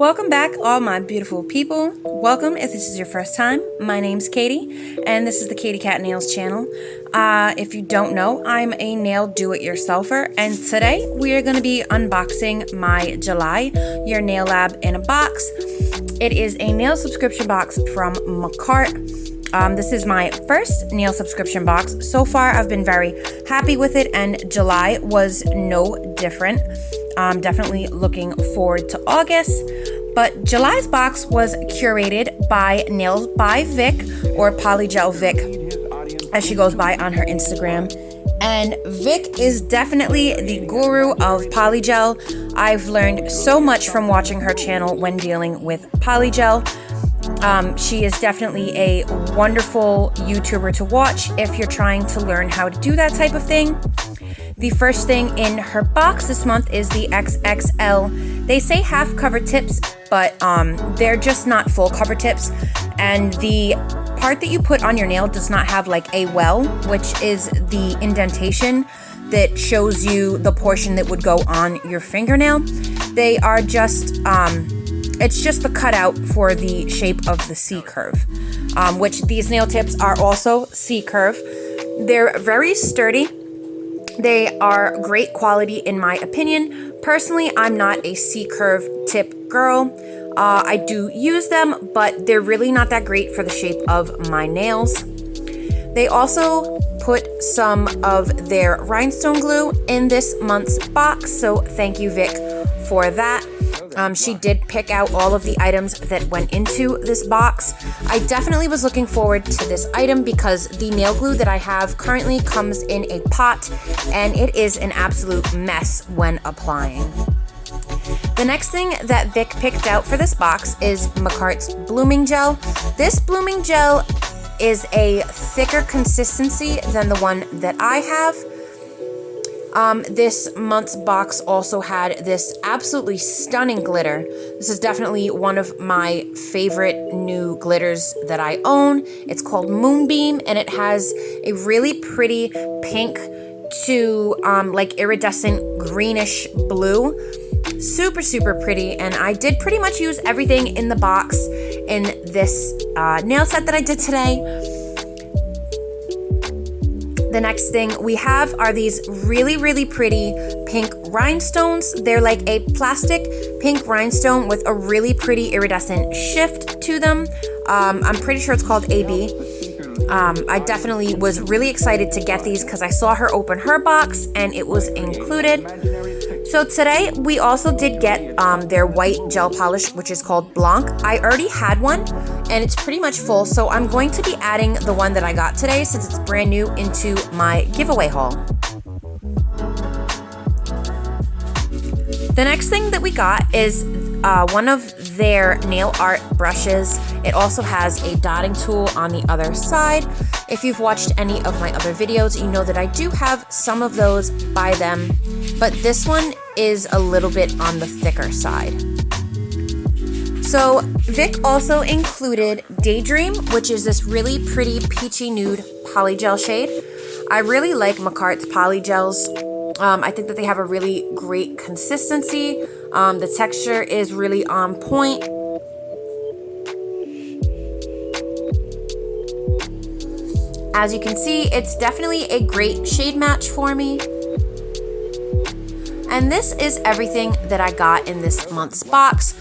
Welcome back, all my beautiful people. Welcome if this is your first time. My name's Katie, and this is the Katiecatnails channel. If you don't know, I'm a nail do-it-yourselfer, and today we are going to be unboxing my July Your Nail Lab in a box. It is a nail subscription box from Macart. This is my first nail subscription box. So far, I've been very happy with it, and July was no different. I'm definitely looking forward to August. But July's box was curated by Nails by Vic, or Polygel Vic, as she goes by on her Instagram. And Vic is definitely the guru of polygel. I've learned so much from watching her channel when dealing with polygel. She is definitely a wonderful YouTuber to watch if you're trying to learn how to do that type of thing. The first thing in her box this month is the XXL. They say half cover tips, but they're just not full cover tips. And the part that you put on your nail does not have like a well, which is the indentation that shows you the portion that would go on your fingernail. They are just, it's just the cutout for the shape of the C curve, which these nail tips are also C curve. They're very sturdy. They are great quality in my opinion. Personally, I'm not a C-curve tip girl. I do use them, but they're really not that great for the shape of my nails. They also put some of their rhinestone glue in this month's box, so thank you, Vic, for that. She did pick out all of the items that went into this box. I definitely was looking forward to this item because the nail glue that I have currently comes in a pot and it is an absolute mess when applying. The next thing that Vic picked out for this box is Macart's blooming gel. This blooming gel is a thicker consistency than the one that I have. This month's box also had this absolutely stunning glitter. This is definitely one of my favorite new glitters that I own. It's called Moonbeam, and it has a really pretty pink to like iridescent greenish blue. Super, super pretty, and I did pretty much use everything in the box in this nail set that I did today. The next thing we have are these really, really pretty pink rhinestones. They're like a plastic pink rhinestone with a really pretty iridescent shift to them. I'm pretty sure it's called AB. I definitely was really excited to get these because I saw her open her box and it was included. So today we also did get their white gel polish, which is called Blanc. I already had one and it's pretty much full, so I'm going to be adding the one that I got today since it's brand new into my giveaway haul. The next thing that we got is one of their nail art brushes. It also has a dotting tool on the other side. If you've watched any of my other videos, you know that I do have some of those by them, but this one is a little bit on the thicker side. So Vic also included Daydream, which is this really pretty peachy nude polygel shade. I really like Macart's polygels. I think that they have a really great consistency. The texture is really on point. As you can see, it's definitely a great shade match for me. And this is everything that I got in this month's box.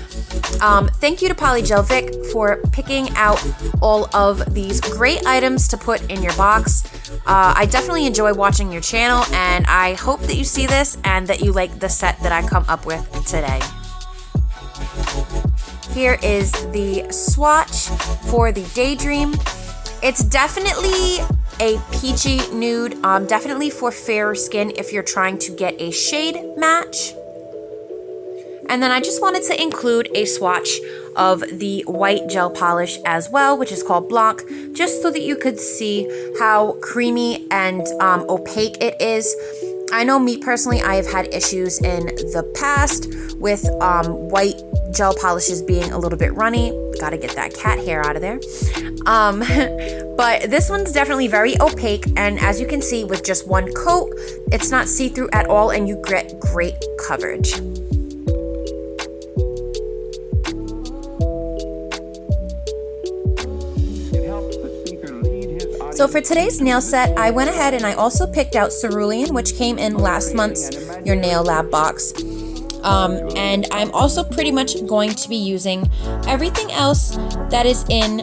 Thank you to Polygel Vic for picking out all of these great items to put in your box. I definitely enjoy watching your channel, and I hope that you see this and that you like the set that I come up with today. Here is the swatch for the Daydream. It's definitely a peachy nude, definitely for fairer skin if you're trying to get a shade match. And then I just wanted to include a swatch of the white gel polish as well, which is called Blanc, just so that you could see how creamy and opaque it is. I know me personally, I have had issues in the past with white gel polishes being a little bit runny. Gotta get that cat hair out of there. But this one's definitely very opaque, and as you can see, with just one coat, it's not see-through at all, and you get great coverage. So for today's nail set, I went ahead and I also picked out Cerulean, which came in last month's Your Nail Lab box. And I'm also pretty much going to be using everything else that is in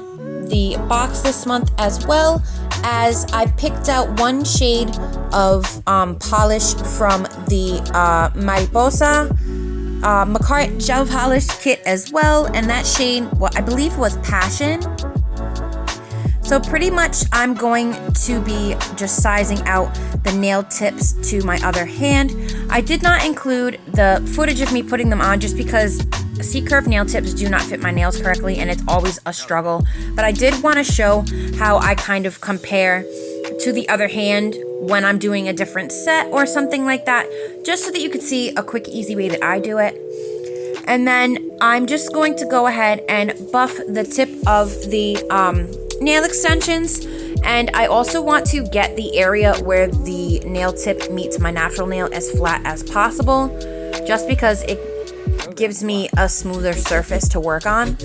the box this month, as well as I picked out one shade of polish from the Mariposa Macart gel polish kit as well, and that shade, what I believe was Passion. So pretty much I'm going to be just sizing out the nail tips to my other hand. I did not include the footage of me putting them on just because C-curve nail tips do not fit my nails correctly, and it's always a struggle. But I did want to show how I kind of compare to the other hand when I'm doing a different set or something like that, just so that you could see a quick, easy way that I do it. And then I'm just going to go ahead and buff the tip of the nail extensions, and I also want to get the area where the nail tip meets my natural nail as flat as possible, just because it gives me a smoother surface to work on.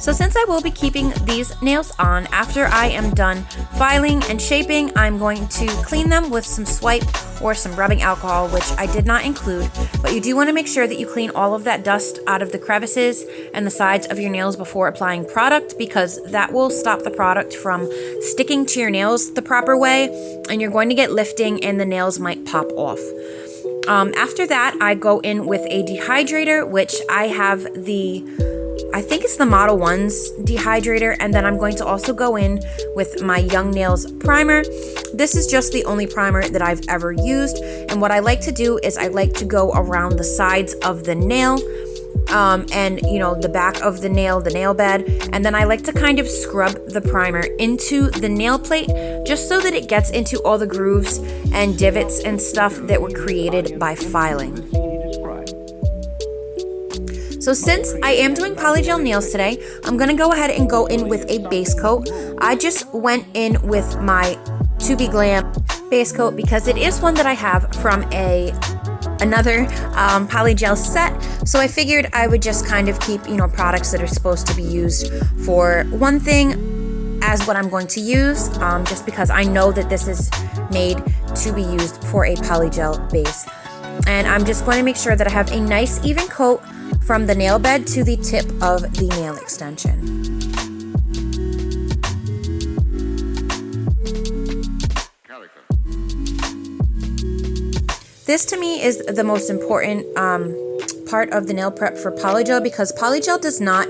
So since I will be keeping these nails on after I am done filing and shaping, I'm going to clean them with some swipe or some rubbing alcohol, which I did not include, but you do want to make sure that you clean all of that dust out of the crevices and the sides of your nails before applying product, because that will stop the product from sticking to your nails the proper way, and you're going to get lifting and the nails might pop off. After that, I go in with a dehydrator, which I have I think it's the Model 1's dehydrator, and then I'm going to also go in with my Young Nails primer. This is just the only primer that I've ever used, and what I like to do is I like to go around the sides of the nail and the back of the nail bed, and then I like to kind of scrub the primer into the nail plate just so that it gets into all the grooves and divots and stuff that were created by filing. So since I am doing polygel nails today, I'm going to go ahead and go in with a base coat. I just went in with my To Be Glam base coat because it is one that I have from another polygel set. So I figured I would just kind of keep, products that are supposed to be used for one thing as what I'm going to use, just because I know that this is made to be used for a polygel base. And I'm just going to make sure that I have a nice even coat from the nail bed to the tip of the nail extension. This to me is the most important part of the nail prep for polygel, because polygel does not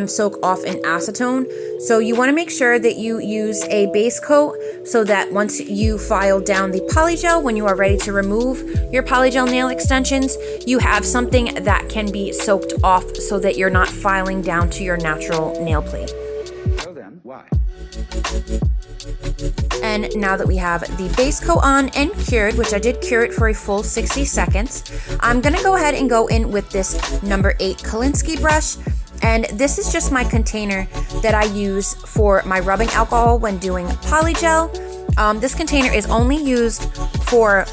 soak off in acetone. So you want to make sure that you use a base coat so that once you file down the polygel, when you are ready to remove your polygel nail extensions, you have something that can be soaked off so that you're not filing down to your natural nail plate. So then, why? And now that we have the base coat on and cured, which I did cure it for a full 60 seconds, I'm going to go ahead and go in with this number 8 Kolinsky brush. And this is just my container that I use for my rubbing alcohol when doing polygel. This container is only used for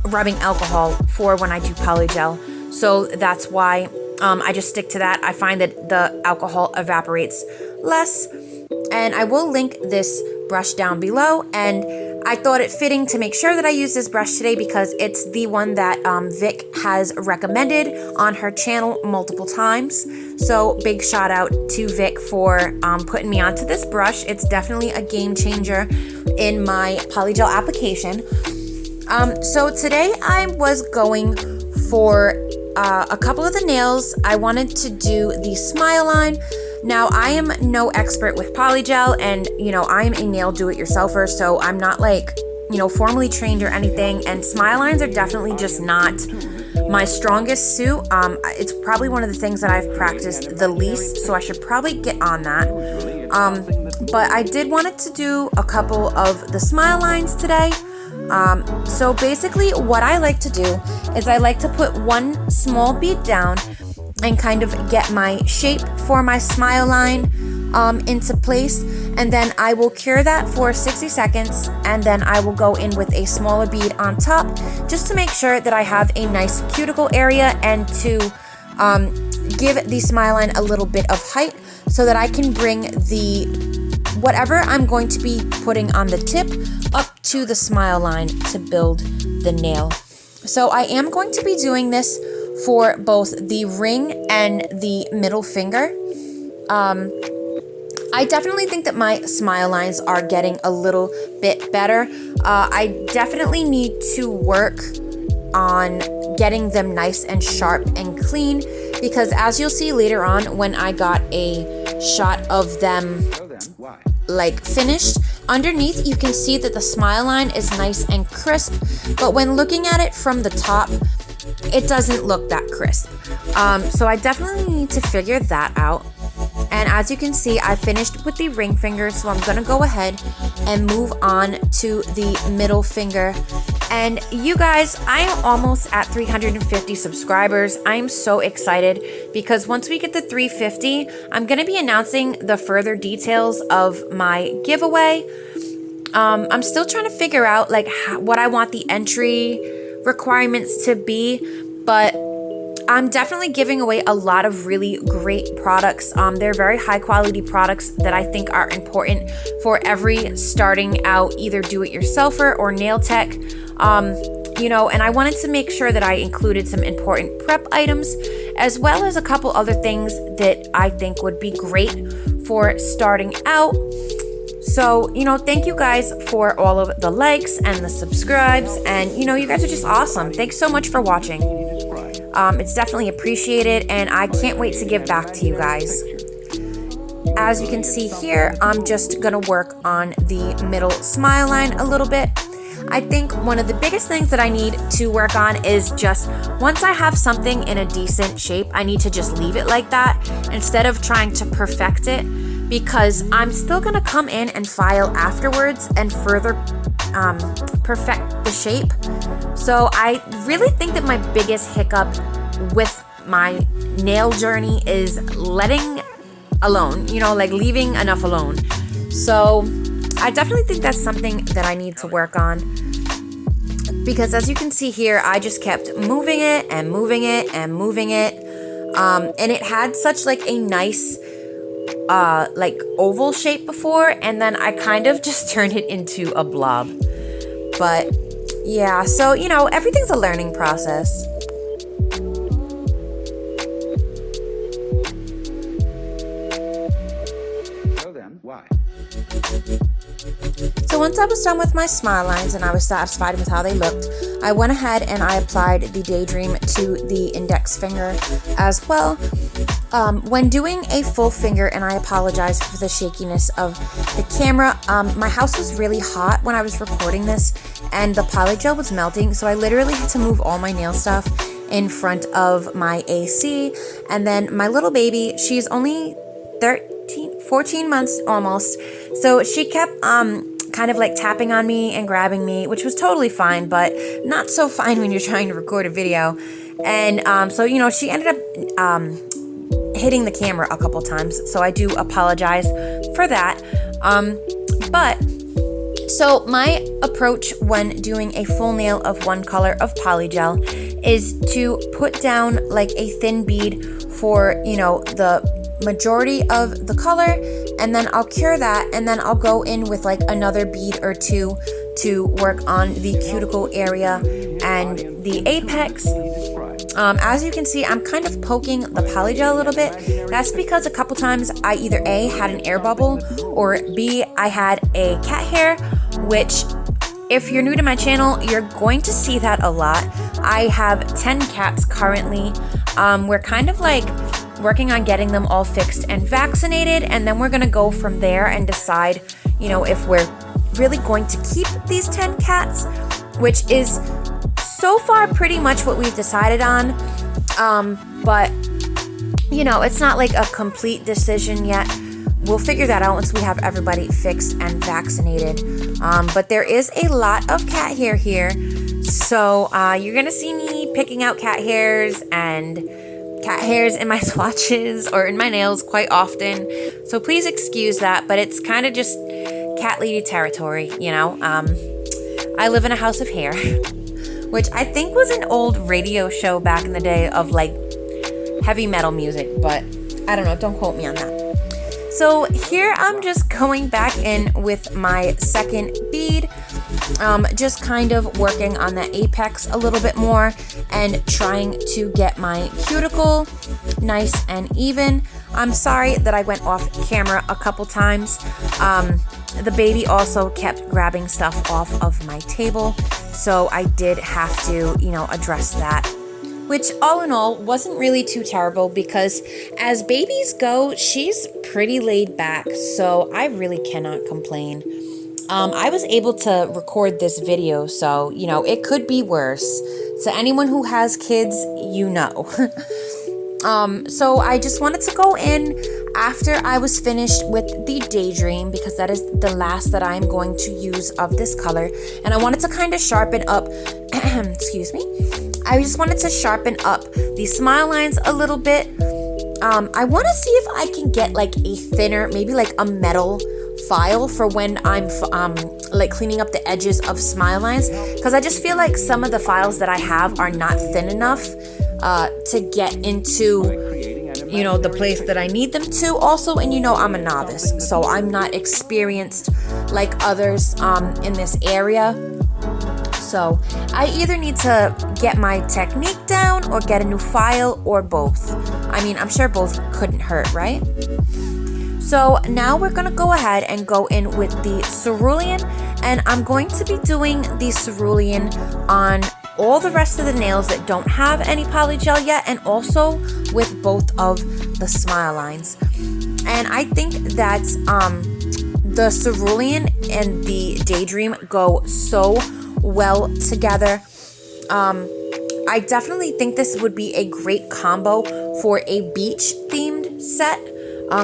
rubbing alcohol for when I do polygel. So that's why I just stick to that. I find that the alcohol evaporates less. And I will link this brush down below, and I thought it fitting to make sure that I use this brush today because it's the one that Vic has recommended on her channel multiple times. So big shout out to Vic for putting me onto this brush. It's definitely a game changer in my polygel application. So today I was going for a couple of the nails. I wanted to do the smile line. Now, I am no expert with polygel, and, I'm a nail do-it-yourselfer, so I'm not formally trained or anything, and smile lines are definitely just not my strongest suit. It's probably one of the things that I've practiced the least, so I should probably get on that. But I did want to do a couple of the smile lines today. So basically what I like to do is I like to put one small bead down and kind of get my shape for my smile line. into place, and then I will cure that for 60 seconds, and then I will go in with a smaller bead on top just to make sure that I have a nice cuticle area and to give the smile line a little bit of height so that I can bring the whatever I'm going to be putting on the tip up to the smile line to build the nail. So I am going to be doing this for both the ring and the middle finger. I definitely think that my smile lines are getting a little bit better. I definitely need to work on getting them nice and sharp and clean, because as you'll see later on when I got a shot of them like finished, underneath you can see that the smile line is nice and crisp, but when looking at it from the top, it doesn't look that crisp. So I definitely need to figure that out. And as you can see, I finished with the ring finger, so I'm gonna go ahead and move on to the middle finger. And you guys, I am almost at 350 subscribers. I am so excited because once we get to 350, I'm gonna be announcing the further details of my giveaway. I'm still trying to figure out like what I want the entry requirements to be, but I'm definitely giving away a lot of really great products. They're very high quality products that I think are important for every starting out either do-it-yourselfer or nail tech. You know, and I wanted to make sure that I included some important prep items as well as a couple other things that I think would be great for starting out. So, you know, thank you guys for all of the likes and the subscribes, and you know, you guys are just awesome. Thanks so much for watching. It's definitely appreciated, and I can't wait to give back to you guys. As you can see here, I'm just gonna work on the middle smile line a little bit. I think one of the biggest things that I need to work on is just once I have something in a decent shape, I need to just leave it like that instead of trying to perfect it, because I'm still gonna come in and file afterwards and further perfect the shape. So I really think that my biggest hiccup with my nail journey is letting alone, you know, like leaving enough alone. So I definitely think that's something that I need to work on, because as you can see here, I just kept moving it and moving it and moving it. And it had such like a nice like oval shape before, and then I kind of just turned it into a blob. But yeah, so you know, everything's a learning process. So then, why? So once I was done with my smile lines and I was satisfied with how they looked, I went ahead and I applied the Daydream to the index finger as well. When doing a full finger, and I apologize for the shakiness of the camera, my house was really hot when I was recording this and the polygel was melting, so I literally had to move all my nail stuff in front of my AC. And then my little baby, she's only 14 months almost, so she kept kind of like tapping on me and grabbing me, which was totally fine, but not so fine when you're trying to record a video. And so you know, she ended up hitting the camera a couple times, so I do apologize for that. But so my approach when doing a full nail of one color of polygel is to put down like a thin bead for, you know, the majority of the color, and then I'll cure that, and then I'll go in with like another bead or two to work on the cuticle area and the apex. As you can see, I'm kind of poking the polygel a little bit. That's because a couple times I either A, had an air bubble, or B, I had a cat hair, which if you're new to my channel, you're going to see that a lot. I have 10 cats currently. We're kind of like working on getting them all fixed and vaccinated, and then we're gonna go from there and decide, you know, if we're really going to keep these 10 cats, which is so far pretty much what we've decided on. But you know, it's not like a complete decision yet. We'll figure that out once we have everybody fixed and vaccinated. But there is a lot of cat hair here, so you're gonna see me picking out cat hairs and cat hairs in my swatches or in my nails quite often. So please excuse that, but it's kind of just cat lady territory, you know. I live in a house of hair, which I think was an old radio show back in the day of like heavy metal music, but I don't know, don't quote me on that. So here I'm just going back in with my second bead, just kind of working on the apex a little bit more and trying to get my cuticle nice and even. I'm sorry that I went off camera a couple times. The baby also kept grabbing stuff off of my table, so I did have to, address that. Which all in all wasn't really too terrible because as babies go, she's pretty laid back, so I really cannot complain. I was able to record this video, so, it could be worse. So anyone who has kids, So I just wanted to go in after I was finished with the Daydream because that is the last that I'm going to use of this color. And I wanted to kind of sharpen up, excuse me. I just wanted to sharpen up the smile lines a little bit. I want to see if I can get like a thinner, maybe like a metal file for when I'm like cleaning up the edges of smile lines, because I just feel like some of the files that I have are not thin enough to get into the place that I need them to. Also, and I'm a novice, so I'm not experienced like others in this area. So I either need to get my technique down or get a new file or both. I mean, I'm sure both couldn't hurt, right? So now we're going to go ahead and go in with the Cerulean, and I'm going to be doing the Cerulean on all the rest of the nails that don't have any polygel yet, and also with both of the smile lines. And I think that the Cerulean and the Daydream go so well together. I definitely think this would be a great combo for a beach themed set.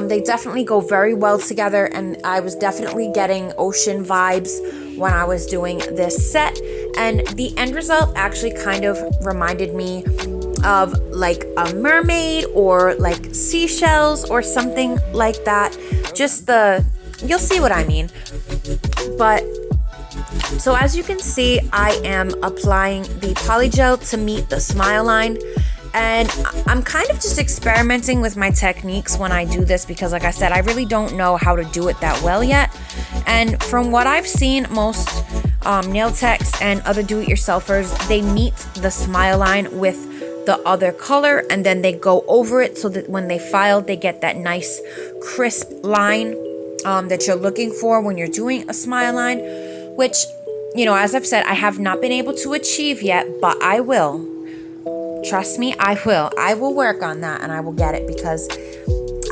They definitely go very well together, and I was definitely getting ocean vibes when I was doing this set. And the end result actually kind of reminded me of like a mermaid or like seashells or something like that. You'll see what I mean. But so as you can see, I am applying the polygel to meet the smile line. And I'm kind of just experimenting with my techniques when I do this because, like I said, I really don't know how to do it that well yet. And from what I've seen, most nail techs and other do-it-yourselfers, they meet the smile line with the other color and then they go over it so that when they file, they get that nice crisp line that you're looking for when you're doing a smile line, which, as I've said, I have not been able to achieve yet, but I will. Trust me, I will. I will work on that and I will get it because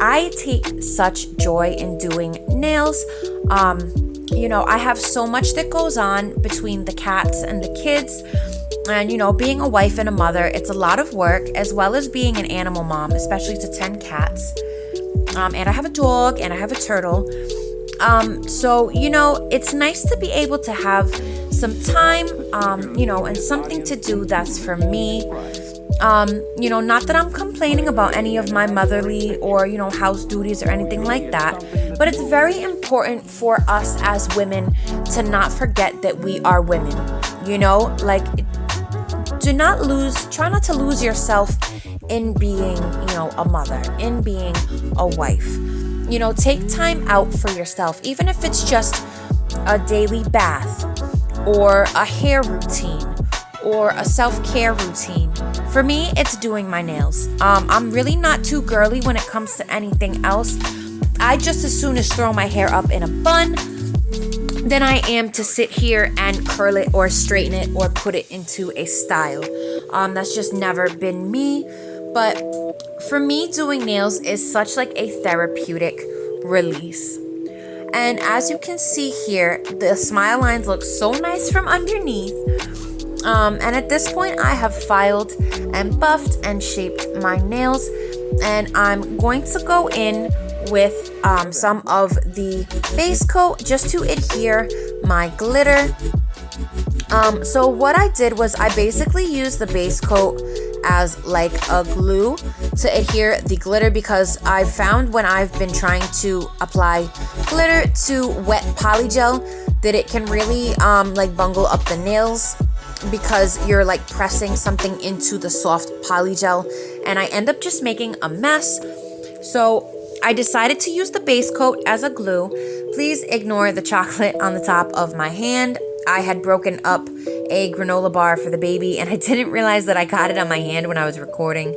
I take such joy in doing nails. I have so much that goes on between the cats and the kids. And, being a wife and a mother, it's a lot of work, as well as being an animal mom, especially to 10 cats. And I have a dog and I have a turtle. So, it's nice to be able to have some time, and something to do that's for me. Not that I'm complaining about any of my motherly or, house duties or anything like that, but it's very important for us as women to not forget that we are women, try not to lose yourself in being, a mother, in being a wife. Take time out for yourself, even if it's just a daily bath or a hair routine or a self-care routine. For me, it's doing my nails. I'm really not too girly when it comes to anything else. I just as soon as throw my hair up in a bun than I am to sit here and curl it or straighten it or put it into a style. That's just never been me. But for me, doing nails is such like a therapeutic release. And as you can see here, the smile lines look so nice from underneath. And at this point, I have filed and buffed and shaped my nails. And I'm going to go in with some of the base coat just to adhere my glitter So what I did was I basically used the base coat as like a glue to adhere the glitter, because I found when I've been trying to apply glitter to wet polygel that it can really like bungle up the nails, because you're like pressing something into the soft polygel, and I end up just making a mess. So I decided to use the base coat as a glue. Please ignore the chocolate on the top of my hand. I had broken up a granola bar for the baby, and I didn't realize that I got it on my hand when I was recording.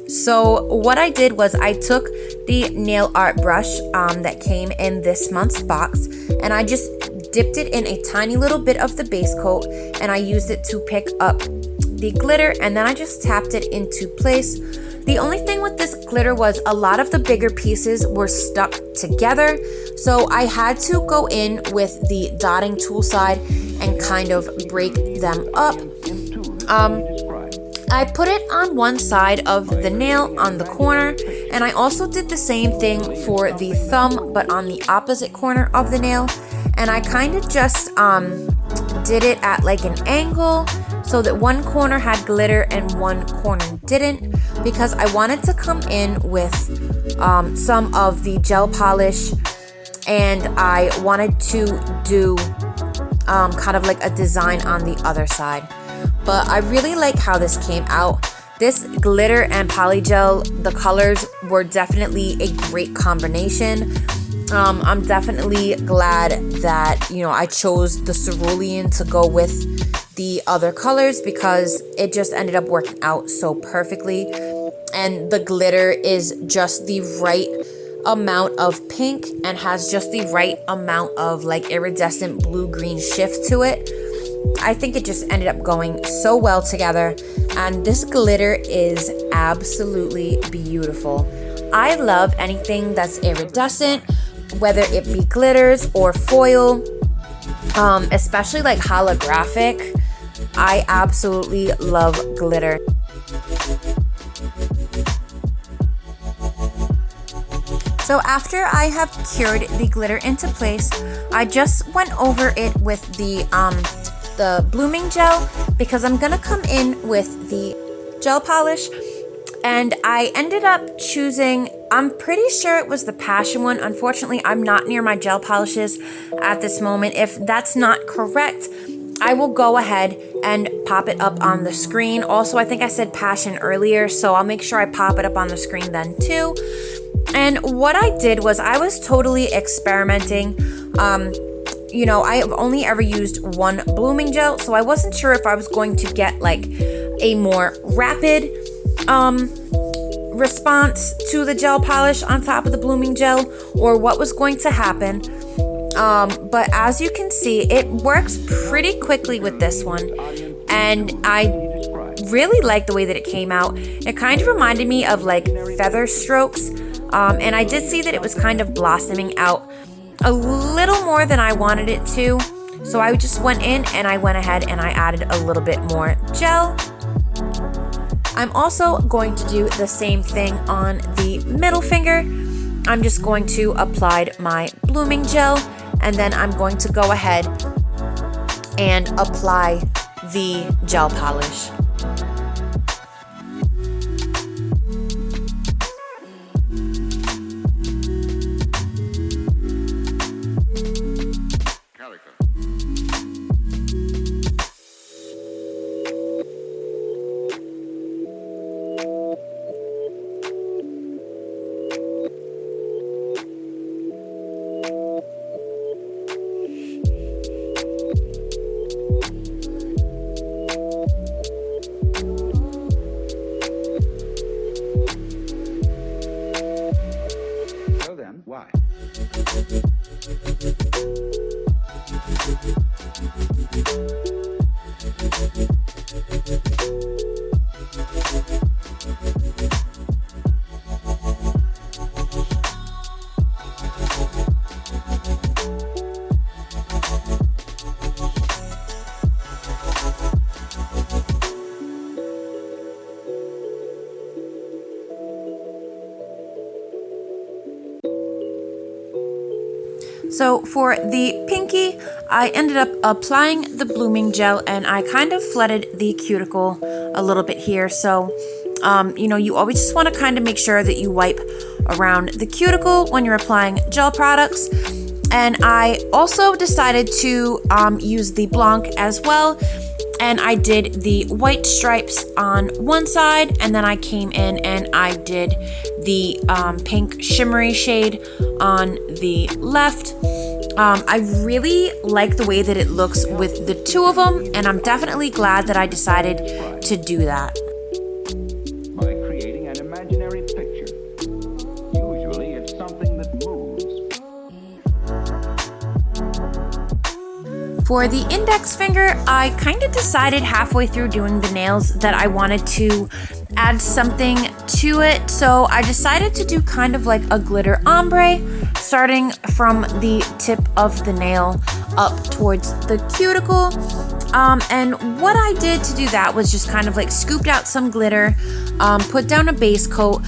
So what I did was I took the nail art brush that came in this month's box, and I just dipped it in a tiny little bit of the base coat, and I used it to pick up the glitter, and then I just tapped it into place. The only thing with this glitter was a lot of the bigger pieces were stuck together, so I had to go in with the dotting tool side and kind of break them up. I put it on one side of the nail on the corner, and I also did the same thing for the thumb, but on the opposite corner of the nail, and I kind of just did it at like an angle so that one corner had glitter and one corner didn't, because I wanted to come in with some of the gel polish, and I wanted to do kind of like a design on the other side. But I really like how this came out. This glitter and polygel, the colors were definitely a great combination. I'm definitely glad that, you know, I chose the Cerulean to go with the other colors, because it just ended up working out so perfectly. And the glitter is just the right amount of pink and has just the right amount of like iridescent blue-green shift to it. I think it just ended up going so well together, and this glitter is absolutely beautiful. I love anything that's iridescent, whether it be glitters or foil, especially like holographic. I absolutely love glitter. So after I have cured the glitter into place, I just went over it with the blooming gel, because I'm gonna come in with the gel polish, and I ended up choosing, I'm pretty sure it was the Passion one. Unfortunately, I'm not near my gel polishes at this moment. If that's not correct, I will go ahead and pop it up on the screen. Also, I think I said Passion earlier, so I'll make sure I pop it up on the screen then too. And what I did was I was totally experimenting. You know, I have only ever used one blooming gel, so I wasn't sure if I was going to get like a more rapid response to the gel polish on top of the blooming gel, or what was going to happen. But as you can see, it works pretty quickly with this one, and I really like the way that it came out. It kind of reminded me of like feather strokes, and I did see that it was kind of blossoming out a little more than I wanted it to, so I just went in and I went ahead and I added a little bit more gel. I'm also going to do the same thing on the middle finger. I'm just going to apply my blooming gel, and then I'm going to go ahead and apply the gel polish. So then, why? So for the pinky, I ended up applying the blooming gel and I kind of flooded the cuticle a little bit here. So, you always just want to kind of make sure that you wipe around the cuticle when you're applying gel products. And I also decided to use the Blanc as well. And I did the white stripes on one side, and then I came in and I did the pink shimmery shade on the left. I really like the way that it looks with the two of them, and I'm definitely glad that I decided to do that. By creating an imaginary picture. Usually it's something that moves. For the index finger, I kind of decided halfway through doing the nails that I wanted to add something to it. So I decided to do kind of like a glitter ombre, starting from the tip of the nail up towards the cuticle. And what I did to do that was just kind of like scooped out some glitter, put down a base coat,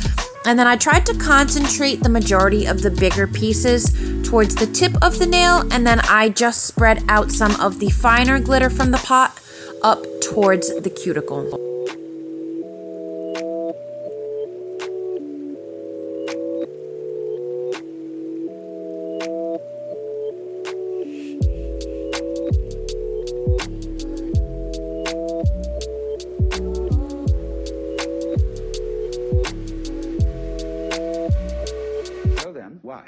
and then I tried to concentrate the majority of the bigger pieces towards the tip of the nail, and then I just spread out some of the finer glitter from the pot up towards the cuticle. So then, why?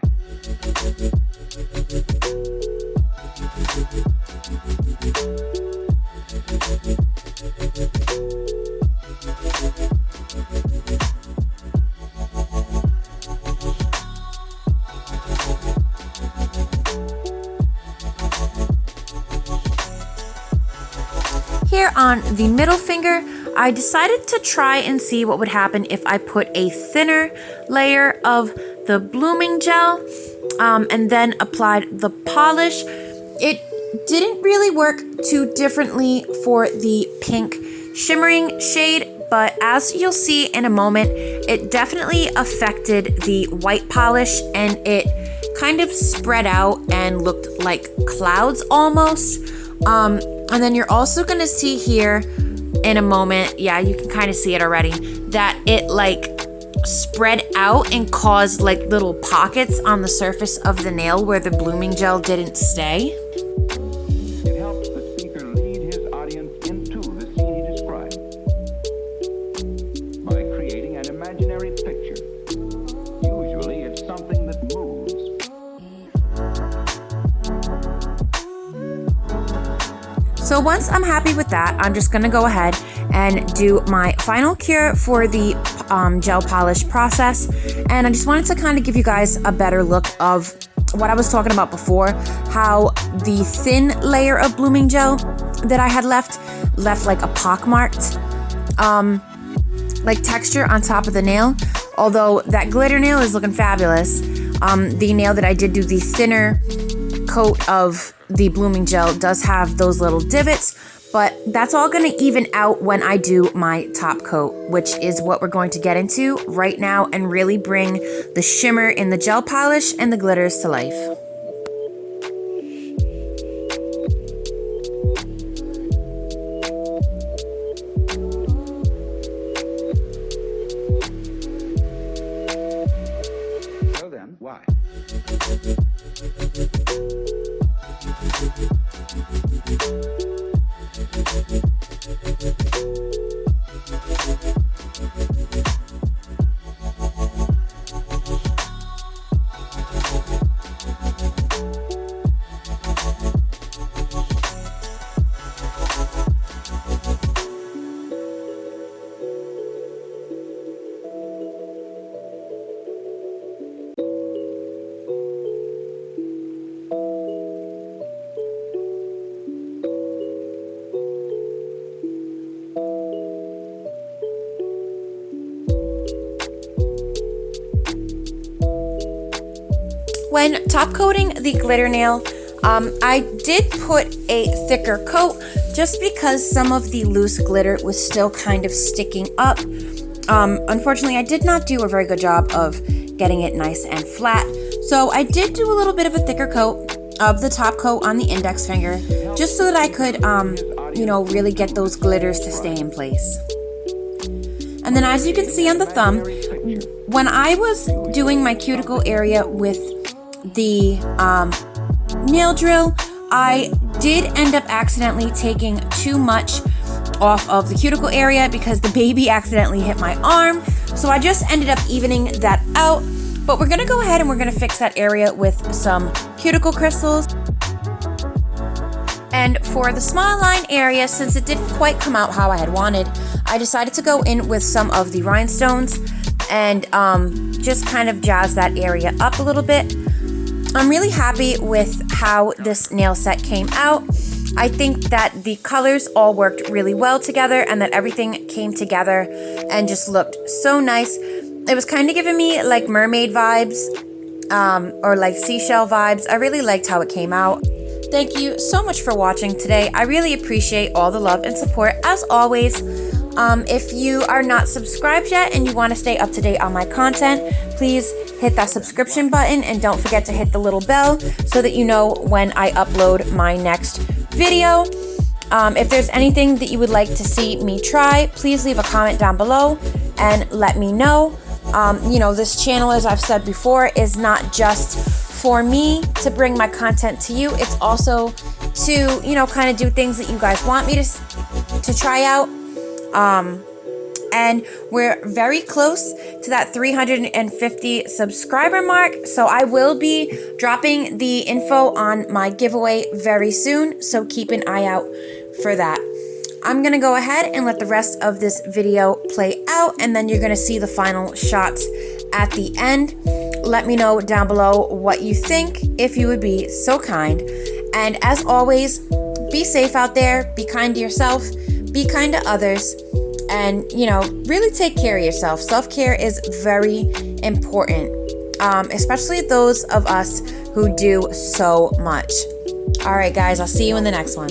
Here on the middle finger, I decided to try and see what would happen if I put a thinner layer of the blooming gel and then applied the polish. It didn't really work too differently for the pink shimmering shade, but as you'll see in a moment, it definitely affected the white polish and it kind of spread out and looked like clouds almost. And then you're also gonna see here in a moment, yeah, you can kind of see it already, that it like spread out and caused like little pockets on the surface of the nail where the blooming gel didn't stay. It helps the speaker lead his audience into the scene he described. By creating an imaginary picture. Usually it's something that moves. So once I'm happy with that, I'm just gonna go ahead and do my final cure for the gel polish process. And I just wanted to kind of give you guys a better look of what I was talking about before, how the thin layer of blooming gel that I had left like a pockmarked like texture on top of the nail. Although that glitter nail is looking fabulous, the nail that I did do the thinner coat of the blooming gel does have those little divots, but that's all gonna even out when I do my top coat, which is what we're going to get into right now and really bring the shimmer in the gel polish and the glitters to life. So then, why? When top coating the glitter nail, I did put a thicker coat just because some of the loose glitter was still kind of sticking up. Unfortunately, I did not do a very good job of getting it nice and flat. So I did do a little bit of a thicker coat, of the top coat on the index finger, just so that I could, really get those glitters to stay in place. And then as you can see on the thumb, when I was doing my cuticle area with the nail drill, I did end up accidentally taking too much off of the cuticle area because the baby accidentally hit my arm. So I just ended up evening that out. But we're gonna go ahead and we're gonna fix that area with some cuticle crystals. And for the smile line area, since it didn't quite come out how I had wanted, I decided to go in with some of the rhinestones and just kind of jazz that area up a little bit. I'm really happy with how this nail set came out. I think that the colors all worked really well together and that everything came together and just looked so nice. It was kind of giving me like mermaid vibes or like seashell vibes. I really liked how it came out. Thank you so much for watching today. I really appreciate all the love and support as always. If you are not subscribed yet and you want to stay up to date on my content, please hit that subscription button and don't forget to hit the little bell so that you know when I upload my next video. If there's anything that you would like to see me try, please leave a comment down below and let me know. This channel, as I've said before, is not just for me to bring my content to you. It's also to, kind of do things that you guys want me to try out. And we're very close to that 350 subscriber mark. So I will be dropping the info on my giveaway very soon. So keep an eye out for that. I'm going to go ahead and let the rest of this video play out, and then you're going to see the final shots at the end. Let me know down below what you think, if you would be so kind. And as always, be safe out there, be kind to yourself, be kind to others, and, really take care of yourself. Self-care is very important, especially those of us who do so much. All right, guys, I'll see you in the next one.